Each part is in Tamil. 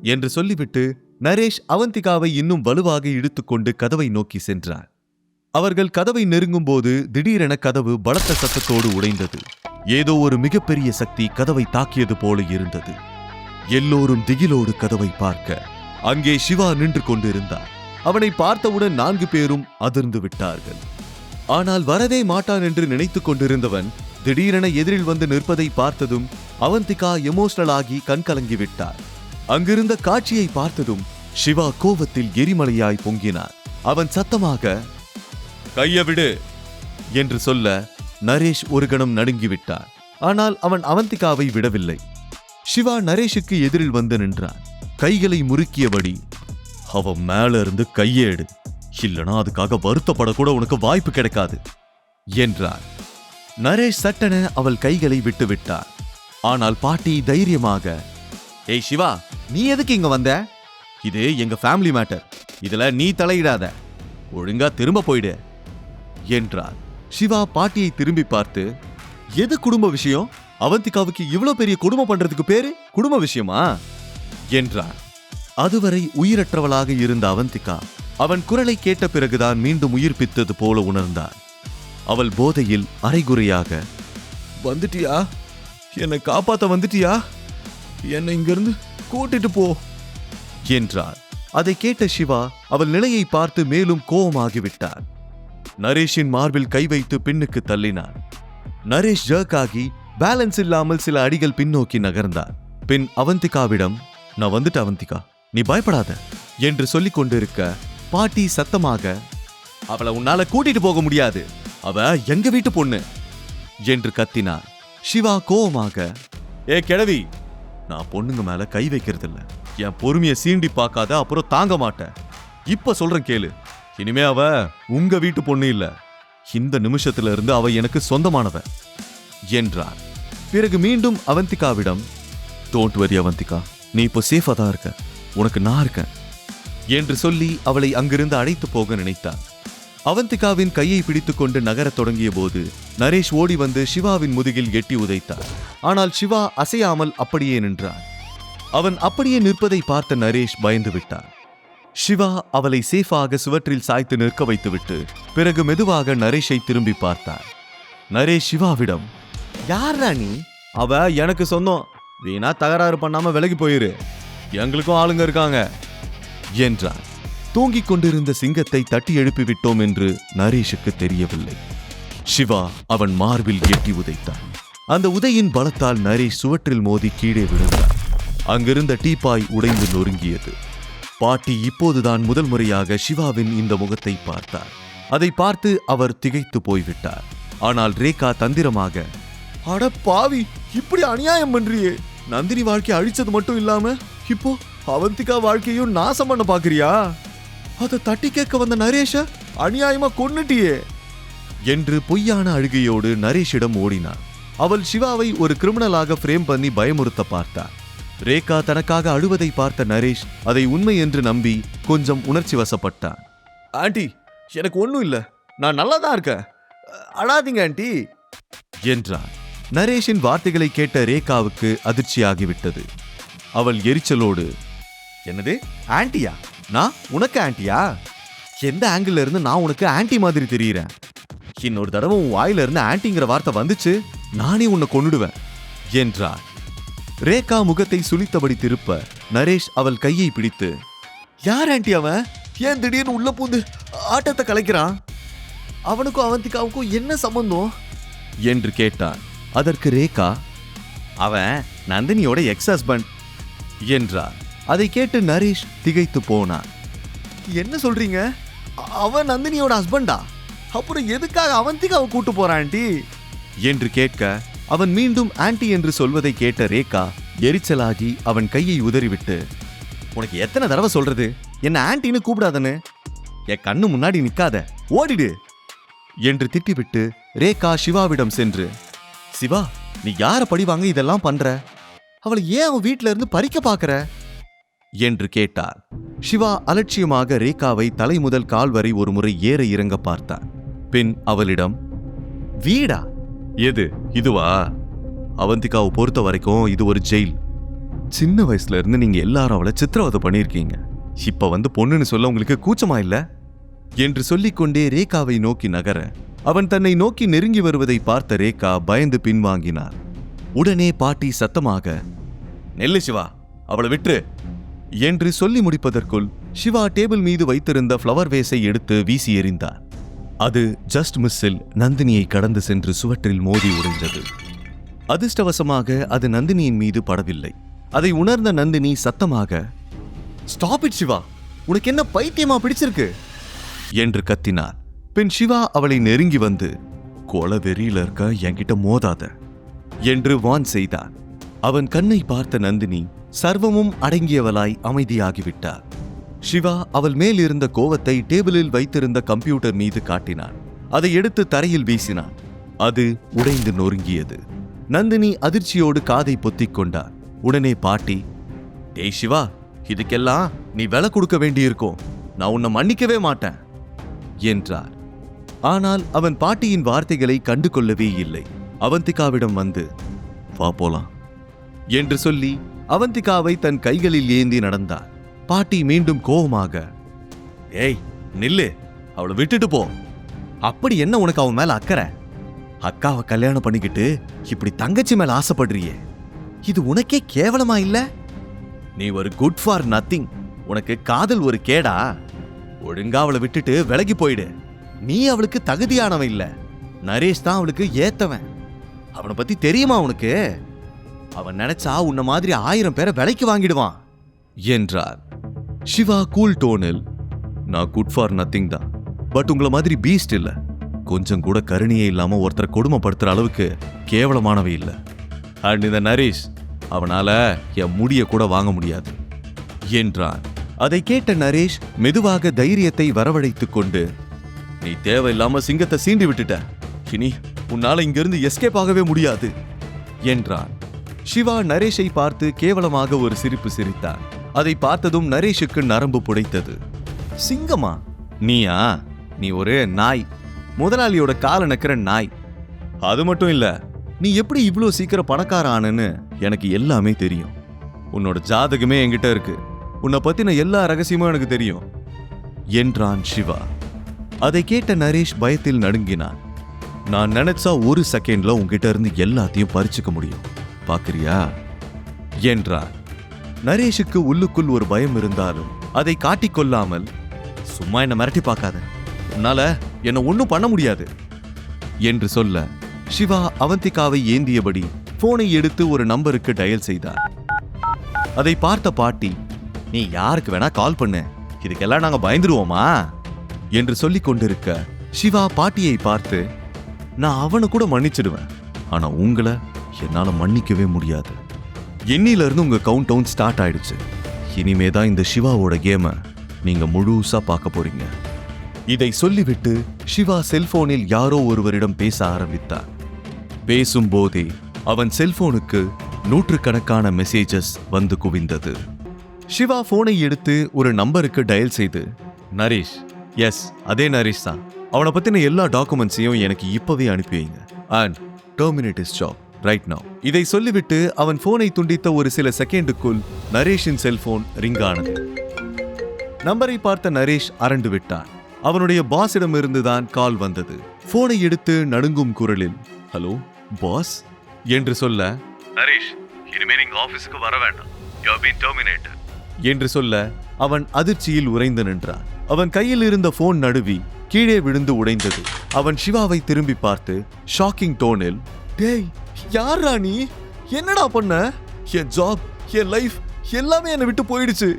என்று சொல்லிவிட்டு நரேஷ் அவந்திகாவை இன்னும் வலுவாக இழுத்துக்கொண்டு கதவை நோக்கி சென்றார். அவர்கள் கதவை நெருங்கும் போது திடீரென கதவு பலத்த சத்தத்தோடு உடைந்தது. ஏதோ ஒரு மிகப்பெரிய சக்தி கதவை தாக்கியது போல இருந்தது. எல்லோரும் திகிலோடு கதவை பார்க்க அங்கே சிவா நின்று கொண்டிருந்தார். அவனை பார்த்தவுடன் 4 பேரும் அதிர்ந்து விட்டார்கள். ஆனால் வரவே மாட்டான் என்று நினைத்துக் கொண்டிருந்தவன் திடீரென எதிரில் வந்து நிற்பதை பார்த்ததும் அவந்திகா எமோஷனல் ஆகி கண்கலங்கி விட்டார். அங்கிருந்த காட்சியை பார்த்ததும் சிவா கோபத்தில் எரிமலையாய் பொங்கினார். அவன் சத்தமாக கையை விடு என்று சொல்ல நரேஷ் ஒரு கணம் நடுங்கிவிட்டார். ஆனால் அவன் அவந்திகாவை விடவில்லை. சிவா நரேஷுக்கு எதிரில் வந்து நின்றான். கைகளை முறுக்கியபடி அவன் மேல இருந்து கையை எடு, இல்லனா அதுக்காக வருத்தப்படக்கூட உனக்கு வாய்ப்பு கிடைக்காது என்றார். நரேஷ் சட்டென அவள் கைகளை விட்டு விட்டார். ஆனால் பாட்டி தைரியமாக, ஏய் சிவா, நீ எதுக்கு இங்க வந்த? இது எங்க ஃபேமிலி மேட்டர், இதுல நீ தலையிடாத, ஒழுங்கா திரும்ப போயிடு என்றார். சிவா பாட்டியை திரும்பி பார்த்து, எது குடும்ப விஷயம்? அவந்திகாவுக்கு இவ்வளவு பெரிய குடும்பம் பண்றதுக்கு பேரு குடும்ப விஷயமா என்றார். அதுவரை உயிரற்றவளாக இருந்த அவந்திகா அவன் குரலை கேட்ட பிறகுதான் மீண்டும் உயிர்ப்பித்தது போல உணர்ந்தார். அவள் போதையில் அரைகுறையாக, வந்துட்டியா? என்னை காப்பாத்த வந்துட்டியா? என்னை இங்கிருந்து கூட்டிட்டு போ என்றார். அதை கேட்ட சிவா அவள் நிலையை பார்த்து மேலும் கோபமாகிவிட்டார். நரேஷின் மார்பில் கை வைத்து பின்னுக்கு தள்ளினார். நரேஷ் ஜர்க்காகி பேலன்ஸ் இல்லாமல் சில அடிகள் பின்னோக்கி நகர்ந்தார். பின் அவந்திகாவிடம், நான் வந்துட்ட அவந்திகா, நீ பயப்படாத என்று சொல்லிக் கொண்டிருக்க பாட்டி சத்தமாக, அவளை உன்னால கூட்டிட்டு போக முடியாது, அவ எங்க வீட்டு பொண்ணு என்று கத்தினார். சிவா கோவமாக, ஏ கிழவி, நான் பொண்ணுங்க மேல கை வைக்கிறது இல்ல, என் பொறுமையை சீண்டி பார்க்காத, அப்புறம் தாங்க மாட்டேன். இப்ப சொல்றேன் கேளு, இனிமே அவ உங்க வீட்டு பொண்ணு இல்ல, இந்த நிமிஷத்துல இருந்து அவ எனக்கு சொந்தமானவ என்றார். பிறகு மீண்டும் அவந்திகாவிடம், டோன்ட் வரி அவந்திகா, நீ இப்போ சேஃபா தான் இருக்க, உனக்கு நான் இருக்கேன் என்று சொல்லி அவளை அங்கிருந்து அழைத்து போக நினைத்தார். அவந்திகாவின் கையை பிடித்துக்கொண்டு நகரத் தொடங்கிய போது நரேஷ் ஓடி வந்து சிவாவின் முதுகில் எட்டி உதைத்தார். ஆனால் சிவா அசையாமல் அப்படியே நின்றார். அவன் அப்படியே நிற்பதை பார்த்த நரேஷ் பயந்து விட்டார். சிவா அவளை சேஃபாக சுவற்றில் சாய்த்து நிற்க வைத்துவிட்டு பிறகு மெதுவாக நரேஷை திரும்பி பார்த்தார். நரேஷ் சிவாவிடம், யாரா நீ? அவ எனக்கு சொந்தம், வீணா தகராறு பண்ணாம விலகி போயிரு, எங்களுக்கும் ஆளுங்க இருக்காங்க என்றார். தூங்கிக் கொண்டிருந்த சிங்கத்தை தட்டி எழுப்பி விட்டோம் என்று நரேஷுக்கு தெரியவில்லை. சிவா அவன் மார்பில் எட்டி உதைத்தான். அந்த உதையின் பலத்தால் நரேஷ் சுவற்றில் மோதி கீழே விழுந்தார். அங்கிருந்த டீப்பாய் உடைந்து நொறுங்கியது. பாட்டி இப்போதுதான் முதல் முறையாக சிவாவின் இந்த முகத்தை பார்த்தார். அதை பார்த்து அவர் திகைத்து போய்விட்டார். ஆனால் ரேகா தந்திரமாக, அட பாவி, இப்படி அநியாயம் பண்றியே, நந்தினி வாழ்க்கை அழிச்சது மட்டும் இல்லாம இப்போ அவந்திகா வாழ்க்கையும் நாசம் பண்ண பாக்குறியா? அதை தட்டி கேட்க வந்த நரேஷ அநியாயமா கொன்னுட்டியே என்று பொய்யான அழுகையோடு நரேஷிடம் ஓடினார். அவள் சிவாவை ஒரு கிரிமினலாக ஃப்ரேம் பண்ணி பயமுறுத்த பார்த்தார். ரேகா தனக்காக அழுவதை பார்த்த நரேஷ் அதை உண்மை என்று நம்பி கொஞ்சம் உணர்ச்சி வசப்பட்டார். ஆண்டி, எனக்கு ஒன்றும் இல்லை, நான் நல்லா தான் இருக்கேன், அழாதீங்க ஆண்டி என்றார். நரேஷின் வார்த்தைகளை கேட்ட ரேகாவுக்கு அதிர்ச்சியாகிவிட்டது. அவள் எரிச்சலோடு, என்னது ஆண்டியா? நான் உனக்கு ஆண்டியா? எந்த ஆங்கிள் இருந்து நான் உனக்கு ஆண்டி மாதிரி தெரியுறேன்? இன்னொரு தடவை உன் வாயில இருந்து ஆண்டிங்கிற வார்த்தை வந்துச்சு, நானே உன்னை கொன்னுடுவேன் என்றார். ரேகா முகத்தை சுளித்தபடி திருப்ப நரேஷ் அவள் கையை பிடித்து, யார் ஆண்டி அவன்? ஏன் திடீர்னு உள்ள பூந்து ஆட்டத்தை கலைக்கிறான்? அவனுக்கும் அவந்திகாவுக்கும் என்ன சம்பந்தம் என்று கேட்டான். அதற்கு ரேகா, அவன் நந்தினியோட எக்ஸ் ஹஸ்பண்ட் என்றார். அதை கேட்டு நரேஷ் திகைத்து போனான். என்ன சொல்றீங்க? அவன் நந்தினியோட ஹஸ்பண்டா? அப்புறம் எதுக்காக அவந்திகாவை கூட்டு போறான் ஆண்டி என்று கேட்க அவன் மீண்டும் ஆண்டி என்று சொல்வதை கேட்ட ரேகா எரிச்சலாகி அவன் கையை உதறிவிட்டு, உனக்கு எத்தனை தடவை சொல்றது என்ன ஆண்டின்னு கூப்பிடாதன்னு? என் கண்ணு முன்னாடி நிக்காத, ஓடிடு என்று திட்டிவிட்டு ரேகா சிவாவிடம் சென்று, சிவா, நீ யார பழி வாங்க இதெல்லாம் பண்ற? அவளை ஏன் அவன் வீட்டில இருந்து பறிக்க பாக்குற என்று கேட்டார். சிவா அலட்சியமாக ரேகாவை தலை முதல் கால் வரை ஒரு முறை ஏற இறங்க பார்த்தார். பின் அவளிடம், வீடா? எது இதுவா? அவந்திகாவை பொறுத்த வரைக்கும் இது ஒரு ஜெயில். சின்ன வயசுல இருந்து நீங்க எல்லாரும் அவளை சித்திரவதை பண்ணிருக்கீங்க. இப்ப வந்து பொண்ணுன்னு சொல்ல உங்களுக்கு கூச்சமா இல்ல என்று சொல்லிக்கொண்டே ரேகாவை நோக்கி நகர, அவன் தன்னை நோக்கி நெருங்கி வருவதை பார்த்த ரேகா பயந்து பின்வாங்கினார். உடனே பாட்டி சத்தமாக, நெல்லு சிவா, அவளை விட்டு என்று சொல்லி முடிப்பதற்குள் சிவா டேபிள் மீது வைத்திருந்த ஃப்ளவர் வேஸை எடுத்து வீசி எறிந்தார். அது ஜஸ்ட் மிஸ்ஸில் நந்தினியை கடந்து சென்று சுவற்றில் மோதி உடைந்தது. அதிர்ஷ்டவசமாக அது நந்தினியின் மீது படவில்லை. அதை உணர்ந்த நந்தினி சத்தமாக, ஸ்டாப் இட் சிவா, உனக்கு என்ன பைத்தியமா பிடிச்சிருக்கு என்று கத்தினார். பின் சிவா அவளை நெருங்கி வந்து, கொலை வெறியில இருக்க என்கிட்ட மோதாத என்று வான் செய்தார். அவன் கண்ணை பார்த்த நந்தினி சர்வமும் அடங்கியவளாய் அமைதியாகிவிட்டார். சிவா அவள் மேல் இருந்த கோவத்தை டேபிளில் வைத்திருந்த கம்ப்யூட்டர் மீது காட்டினான். அதை எடுத்து தரையில் வீசினான். அது உடைந்து நொறுங்கியது. நந்தினி அதிர்ச்சியோடு காதை பொத்திக் கொண்டார். உடனே பாட்டி, டேய் சிவா, இதுக்கெல்லாம் நீ விலை கொடுக்க வேண்டியிருக்கும், நான் உன்னை மன்னிக்கவே மாட்டேன் என்றார். ஆனால் அவன் பாட்டியின் வார்த்தைகளை கண்டு கொள்ளவே இல்லை. அவந்திகாவிடம் வந்து, வா போலாம் என்று சொல்லி அவந்திகாவை தன் கைகளில் ஏந்தி நடந்தார். பாட்டி மீண்டும் கோபமாக, ஏய் நில்லு, அவளை விட்டுட்டு போ. அப்படி என்ன உனக்கு அவன் மேல அக்கறை? அக்காவை கல்யாணம் பண்ணிக்கிட்டு இப்படி தங்கச்சி மேல ஆசைப்படுறியே, இது உனக்கே கேவலமா இல்ல? நீ ஒரு குட் ஃபார் நத்திங். உனக்கு காதல் ஒரு கேடா? ஒழுங்கா அவளை விட்டுட்டு விலகி போயிடு. நீ அவளுக்கு தகுதியானவன் இல்ல, நரேஷ் தான் அவளுக்கு ஏத்தவன். அவனை பத்தி தெரியுமா உனக்கு? அவன் நினைச்சா உன்ன மாதிரி 1000 பேரை விலைக்கு வாங்கிடுவான் என்றார். சிவா கூல் டோனில், நான் குட் ஃபார் நத்திங் தான், பட் உங்களை மாதிரி பீஸ்ட் இல்ல. கொஞ்சம் கூட கருணையே இல்லாம ஒருத்தரை கொடுமைப்படுத்துற அளவுக்கு கேவலமானவை இல்ல. அண்ட் இந்த நரேஷ், அவனால என் முடிய கூட வாங்க முடியாது என்றான். அதை கேட்ட நரேஷ் மெதுவாக தைரியத்தை வரவழைத்துக் கொண்டு, நீ தேவையில்லாம சிங்கத்தை சீண்டி விட்டுட்ட, இனி உன்னால இங்கிருந்து எஸ்கேப் ஆகவே முடியாது என்றான். சிவா நரேஷை பார்த்து கேவலமாக ஒரு சிரிப்பு சிரித்தான். அதை பார்த்ததும் நரேஷுக்கு நரம்பு புடைத்தது. சிங்கமா? நீயா? நீ ஒரு நாய், முதலாளியோட கால நக்கிற நாய். அது மட்டும் இல்ல, நீ எப்படி இவ்வளோ சீக்கிரம் பணக்கார ஆனன்னு எனக்கு எல்லாமே தெரியும். உன்னோட ஜாதகமே என்கிட்ட இருக்கு, உன்னை பத்தின எல்லா ரகசியமும் எனக்கு தெரியும் என்றான் சிவா. அதை கேட்ட நரேஷ் பயத்தில் நடுங்கினான். நான் நினைச்சா ஒரு செகண்ட்ல உங்ககிட்ட இருந்து எல்லாத்தையும் பறிச்சுக்க முடியும், பாக்குறியா என்றார். நரேஷுக்கு உள்ளுக்குள் ஒரு பயம் இருந்தாலும் அதை காட்டிக்கொள்ளாமல், சும்மா என்ன மிரட்டி பார்க்காத, உன்னால என்ன ஒன்னும் பண்ண முடியாது என்று சொல்ல, சிவா அவந்திகாவை ஏந்தியபடி போனை எடுத்து ஒரு நம்பருக்கு டயல் செய்தார். அதை பார்த்த பாட்டி, நீ யாருக்கு வேணா கால் பண்ணு, இதுக்கெல்லாம் நாங்க பயந்துருவோமா என்று சொல்லிக் கொண்டிருக்க, சிவா பாட்டியை பார்த்து, நான் அவனை கூட மன்னிச்சிடுவேன், ஆனா உங்களை என்னால மன்னிக்கவே முடியாது. எண்ணில இருந்து உங்க கவுண்ட் டவுன் ஸ்டார்ட் ஆயிடுச்சு. இனிமேதான் இந்த சிவாவோட கேமை நீங்க முழுசா பார்க்க போறீங்க. இதை சொல்லிவிட்டு சிவா செல்போனில் யாரோ ஒருவரிடம் பேச ஆரம்பித்தார். பேசும்போதே அவன் செல்போனுக்கு நூற்றுக்கணக்கான மெசேஜஸ் வந்து குவிந்தது. சிவா போனை எடுத்து ஒரு நம்பருக்கு டயல் செய்து, நரேஷ், எஸ் அதே நரேஷ் தான், அவனை பத்தின எல்லா டாக்குமெண்ட்ஸையும் எனக்கு இப்பவே அனுப்பி வைங்க and terminate his job right now. இதை சொல்லிவிட்டு அவன் போனை துண்டித்த ஒரு சில செகண்டுக்குள் நரேஷின் செல்போன் ரிங் ஆனது. நம்பரை பார்த்த நரேஷ் அரண்டு விட்டான். அவனுடைய பாஸிடம் இருந்துதான் கால் வந்தது. போனை எடுத்து நடுங்கும் குரலில், ஹலோ பாஸ் என்று சொல்ல, நரேஷ், இனிமே நீங்க ஆபீஸ்க்கு வர வேண்டாம், யூ ஹேவ் பீன் டெர்மினேட்டட் என்று சொல்ல, அவன் அதிர்ச்சியில் உறைந்து நின்றான். அவன் கையில் இருந்த போன் நடுவி கீழே விழுந்து உடைந்தது. அவன் சிவாவை திரும்பி பார்த்து ஷாக்கிங் டோனில், டேய் யாரா நீ, என்னடா பண்ண? என் ஜாப், என் லைஃப் எல்லாமே என்னை விட்டு போயிடுச்சு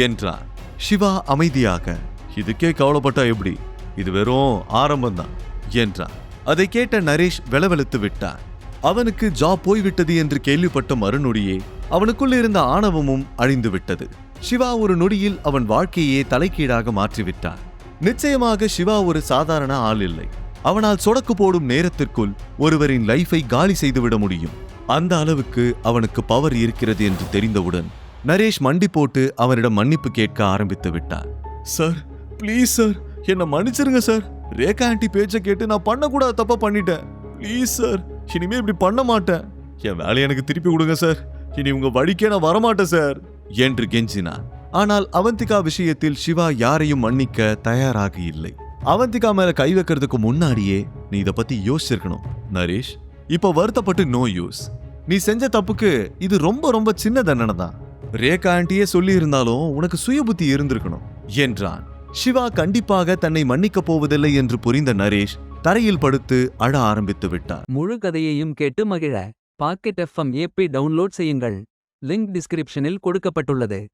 என்றான். சிவா அமைதியாக, இதுக்கே கவலைப்பட்டா எப்படி, இது வெறும் ஆரம்பம்தான் என்றான். அதை கேட்ட நரேஷ் வெளவெளுத்து விட்டான். அவனுக்கு ஜாப் போய்விட்டது என்று கேள்விப்பட்ட மறுநொடியே அவனுக்குள் இருந்த ஆணவமும் அழிந்து விட்டது. சிவா ஒரு நொடியில் அவன் வாழ்க்கையே தலைகீழாக மாற்றிவிட்டான். நிச்சயமாக சிவா ஒரு சாதாரண ஆள் இல்லை. அவனால் சொடக்கு போடும் நேரத்திற்குள் ஒருவரின் லைஃபை காலி செய்துவிட முடியும். அந்த அளவுக்கு அவனுக்கு பவர் இருக்கிறது என்று தெரிந்தவுடன் நரேஷ் மண்டி போட்டு அவனிடம் மன்னிப்பு கேட்க ஆரம்பித்து விட்டான். சார் ப்ளீஸ் சார், என்ன மன்னிச்சிருங்க சார். ரேகா ஆண்டி பேச்சை கேட்டு நான் பண்ணக்கூடாத தப்பா பண்ணிட்டேன். ப்ளீஸ் சார், இனிமே இப்படி பண்ண மாட்டேன். என் வேலையை எனக்கு திருப்பி கொடுங்க சார். இனி உங்க வழிக்கே நான் வரமாட்டேன் சார் என்று கெஞ்சினார். ஆனால் அவந்திகா விஷயத்தில் சிவா யாரையும் மன்னிக்க தயாராக இல்லை. அவந்திகா மேல கை வைக்கிறதுக்கு முன்னாடியே நீ இத பத்தி யோசிச்சிருக்கணும் நரேஷ். இப்ப வருத்தப்பட்டு நோ யூஸ். நீ செஞ்ச தப்புக்கு இது ரொம்ப ரொம்ப சின்ன தண்டனை தான். ரேகா ஆண்டியே சொல்லி இருந்தாலும் உனக்கு சுய புத்தி இருந்திருக்கணும் என்றான். சிவா கண்டிப்பாக தன்னை மன்னிக்கப் போவதில்லை என்று புரிந்த நரேஷ் தரையில் படுத்து அழ ஆரம்பித்து விட்டார். முழு கதையையும் கேட்டு மகிழ பாக்கெட் FM ஏப்பை டவுன்லோட் செய்யுங்கள். லிங்க் டிஸ்கிரிப்ஷனில் கொடுக்கப்பட்டுள்ளது.